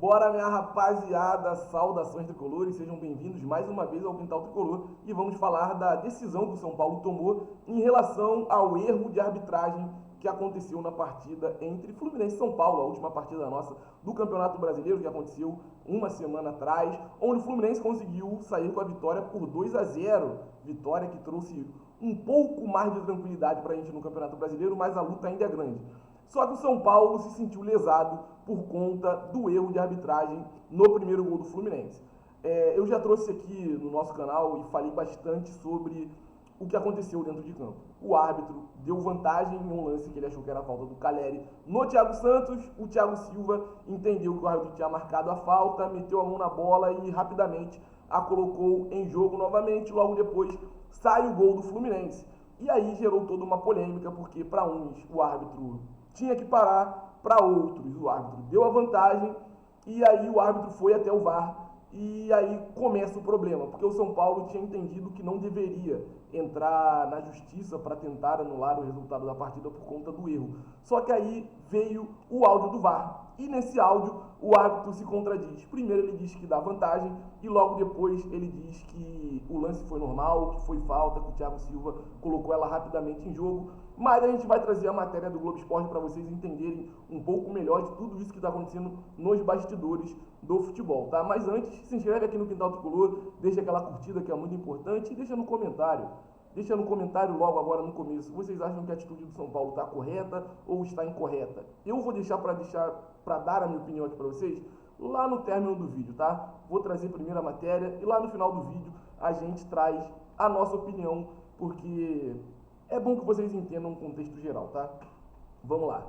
Bora, minha rapaziada, saudações tricolores, sejam bem-vindos mais uma vez ao Quintal Tricolor e vamos falar da decisão que o São Paulo tomou em relação ao erro de arbitragem que aconteceu na partida entre Fluminense e São Paulo, a última partida nossa do Campeonato Brasileiro, que aconteceu uma semana atrás, onde o Fluminense conseguiu sair com a vitória por 2-0, vitória que trouxe um pouco mais de tranquilidade para a gente no Campeonato Brasileiro, mas a luta ainda é grande. Só que o São Paulo se sentiu lesado por conta do erro de arbitragem no primeiro gol do Fluminense. Eu já trouxe aqui no nosso canal e falei bastante sobre o que aconteceu dentro de campo. O árbitro deu vantagem em um lance que ele achou que era a falta do Caleri no Thiago Santos. O Thiago Silva entendeu que o árbitro tinha marcado a falta, meteu a mão na bola e rapidamente a colocou em jogo novamente. Logo depois sai o gol do Fluminense. E aí gerou toda uma polêmica, porque para uns o árbitro tinha que parar, para outros o árbitro deu a vantagem e aí o árbitro foi até o VAR e aí começa o problema, porque o São Paulo tinha entendido que não deveria entrar na justiça para tentar anular o resultado da partida por conta do erro. Só que aí veio o áudio do VAR e nesse áudio o árbitro se contradiz. Primeiro ele diz que dá vantagem e logo depois ele diz que o lance foi normal, que foi falta, que o Thiago Silva colocou ela rapidamente em jogo. Mas a gente vai trazer a matéria do Globo Esporte para vocês entenderem um pouco melhor de tudo isso que está acontecendo nos bastidores do futebol, tá? Mas antes, se inscreve aqui no Quintal Tricolor, deixa aquela curtida que é muito importante e deixa no comentário. Deixa no comentário logo agora no começo. Vocês acham que a atitude do São Paulo está correta ou está incorreta? Eu vou deixar para dar a minha opinião aqui para vocês lá no término do vídeo, tá? Vou trazer primeiro a matéria e lá no final do vídeo a gente traz a nossa opinião, porque é bom que vocês entendam o contexto geral, tá? Vamos lá.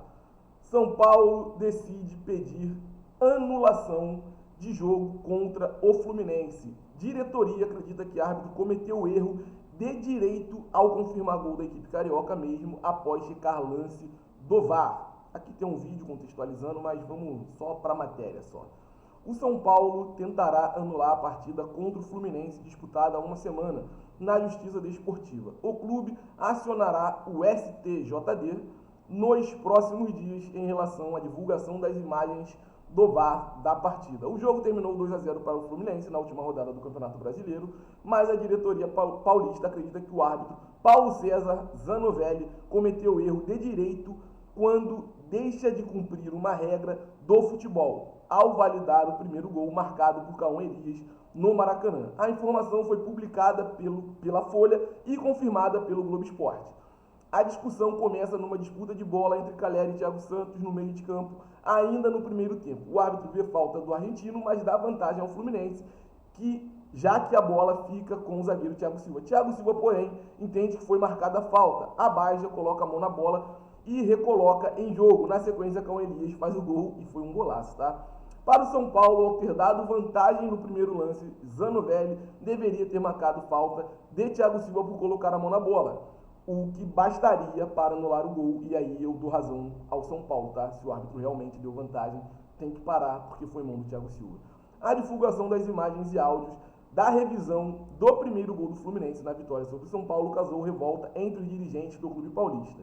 São Paulo decide pedir anulação de jogo contra o Fluminense. Diretoria acredita que árbitro cometeu erro de direito ao confirmar gol da equipe carioca mesmo após checar lance do VAR. Aqui tem um vídeo contextualizando, mas vamos só para a matéria só. O São Paulo tentará anular a partida contra o Fluminense disputada há uma semana na Justiça Desportiva. O clube acionará o STJD nos próximos dias em relação à divulgação das imagens do VAR da partida. O jogo terminou 2-0 para o Fluminense na última rodada do Campeonato Brasileiro, mas a diretoria paulista acredita que o árbitro Paulo César Zanovelli cometeu erro de direito quando deixa de cumprir uma regra do futebol, ao validar o primeiro gol marcado por Cauã Elias no Maracanã. A informação foi publicada pela Folha e confirmada pelo Globo Esporte. A discussão começa numa disputa de bola entre Caleri e Thiago Santos no meio de campo, ainda no primeiro tempo. O árbitro vê falta do argentino, mas dá vantagem ao Fluminense, já que a bola fica com o zagueiro Thiago Silva. Thiago Silva, porém, entende que foi marcada a falta. A Baja coloca a mão na bola e recoloca em jogo. Na sequência, Cauã Elias faz o gol e foi um golaço, tá? Para o São Paulo, ao ter dado vantagem no primeiro lance, Zanovelli deveria ter marcado falta de Thiago Silva por colocar a mão na bola, o que bastaria para anular o gol, e aí eu dou razão ao São Paulo, tá? Se o árbitro realmente deu vantagem, tem que parar, porque foi mão do Thiago Silva. A divulgação das imagens e áudios da revisão do primeiro gol do Fluminense na vitória sobre o São Paulo causou revolta entre os dirigentes do clube paulista.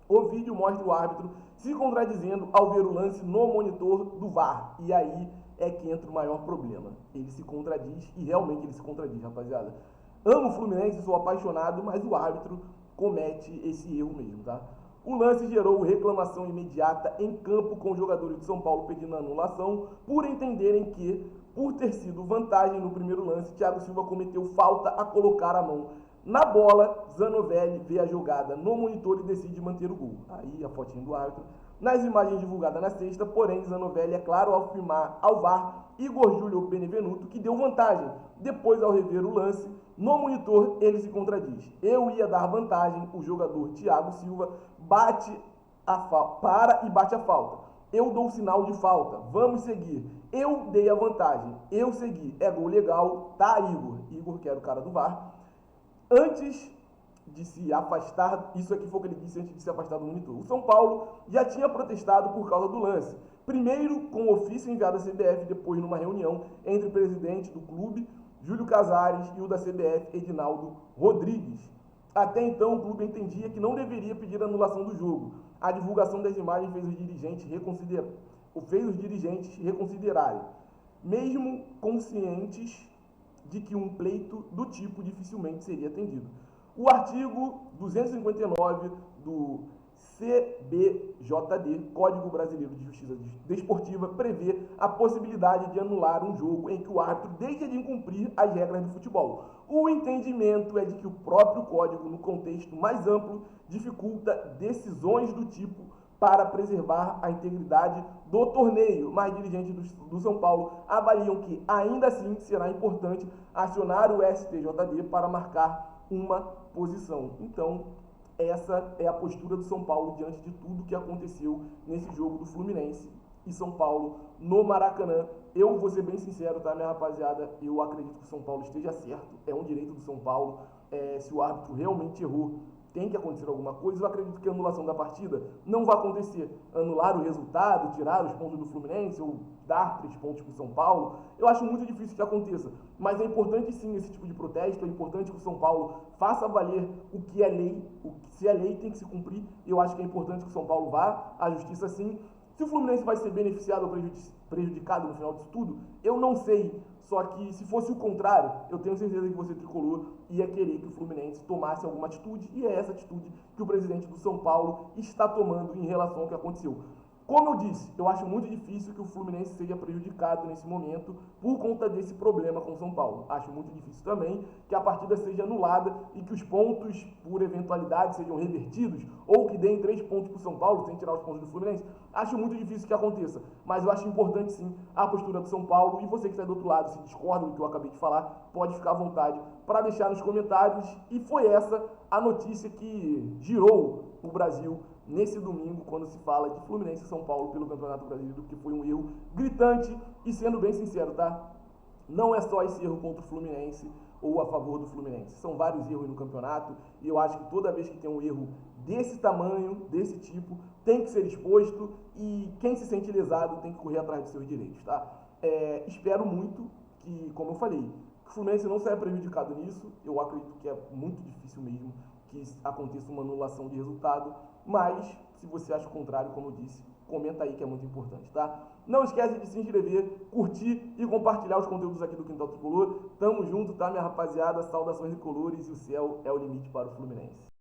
O vídeo mostra o árbitro se contradizendo ao ver o lance no monitor do VAR. E aí é que entra o maior problema. Ele se contradiz, e realmente ele se contradiz, rapaziada. Amo o Fluminense, sou apaixonado, mas o árbitro comete esse erro mesmo, tá? O lance gerou reclamação imediata em campo, com os jogadores de São Paulo pedindo anulação por entenderem que, por ter sido vantagem no primeiro lance, Thiago Silva cometeu falta a colocar a mão na bola. Zanovelli vê a jogada no monitor e decide manter o gol. Aí a fotinha do árbitro. Nas imagens divulgadas na sexta, porém, Zanovelli é claro ao afirmar ao VAR Igor Júlio Benevenuto que deu vantagem. Depois, ao rever o lance no monitor, ele se contradiz. Eu ia dar vantagem, o jogador Thiago Silva para e bate a falta. Eu dou sinal de falta, vamos seguir. Eu dei a vantagem, eu segui. É gol legal, tá, Igor? Igor, que era o cara do VAR. Antes de se afastar, isso aqui foi o que ele disse antes de se afastar do monitor. O São Paulo já tinha protestado por causa do lance. Primeiro com o ofício enviado à CBF, depois numa reunião entre o presidente do clube, Júlio Casares, e o da CBF, Edinaldo Rodrigues. Até então, o clube entendia que não deveria pedir anulação do jogo. A divulgação das imagens fez os dirigentes fez os dirigentes reconsiderarem, mesmo conscientes de que um pleito do tipo dificilmente seria atendido. O artigo 259 do CBJD, Código Brasileiro de Justiça Desportiva, prevê a possibilidade de anular um jogo em que o árbitro deixa de cumprir as regras do futebol. O entendimento é de que o próprio código, no contexto mais amplo, dificulta decisões do tipo para preservar a integridade do torneio, mas dirigentes do São Paulo avaliam que ainda assim será importante acionar o STJD para marcar uma posição. Então, essa é a postura do São Paulo diante de tudo que aconteceu nesse jogo do Fluminense e São Paulo no Maracanã. Eu vou ser bem sincero, tá, minha rapaziada? Eu acredito que o São Paulo esteja certo, é um direito do São Paulo. Se o árbitro realmente errou, tem que acontecer alguma coisa. Eu acredito que a anulação da partida não vai acontecer. Anular o resultado, tirar os pontos do Fluminense ou dar 3 pontos para o São Paulo, eu acho muito difícil que aconteça. Mas é importante sim esse tipo de protesto, é importante que o São Paulo faça valer o que é lei, se é lei tem que se cumprir. Eu acho que é importante que o São Paulo vá à justiça sim. Se o Fluminense vai ser beneficiado ou prejudicado no final disso tudo, eu não sei. Só que se fosse o contrário, eu tenho certeza que você, tricolor, ia querer que o Fluminense tomasse alguma atitude, e é essa atitude que o presidente do São Paulo está tomando em relação ao que aconteceu. Como eu disse, eu acho muito difícil que o Fluminense seja prejudicado nesse momento por conta desse problema com o São Paulo. Acho muito difícil também que a partida seja anulada e que os pontos, por eventualidade, sejam revertidos ou que deem 3 pontos para o São Paulo sem tirar os pontos do Fluminense. Acho muito difícil que aconteça, mas eu acho importante sim a postura do São Paulo, e você que está do outro lado, se discorda do que eu acabei de falar, pode ficar à vontade para deixar nos comentários. E foi essa a notícia que girou o Brasil nesse domingo, quando se fala de Fluminense e São Paulo pelo Campeonato Brasileiro, que foi um erro gritante. E sendo bem sincero, tá? Não é só esse erro contra o Fluminense ou a favor do Fluminense. São vários erros no campeonato, e eu acho que toda vez que tem um erro desse tamanho, desse tipo, tem que ser exposto, e quem se sente lesado tem que correr atrás de seus direitos, tá? Espero muito que, como eu falei, que o Fluminense não saia prejudicado nisso. Eu acredito que é muito difícil mesmo que aconteça uma anulação de resultado, mas se você acha o contrário, como eu disse, comenta aí que é muito importante, tá? Não esquece de se inscrever, curtir e compartilhar os conteúdos aqui do Quintal Tricolor. Tamo junto, tá, minha rapaziada? Saudações tricolores, e o céu é o limite para o Fluminense.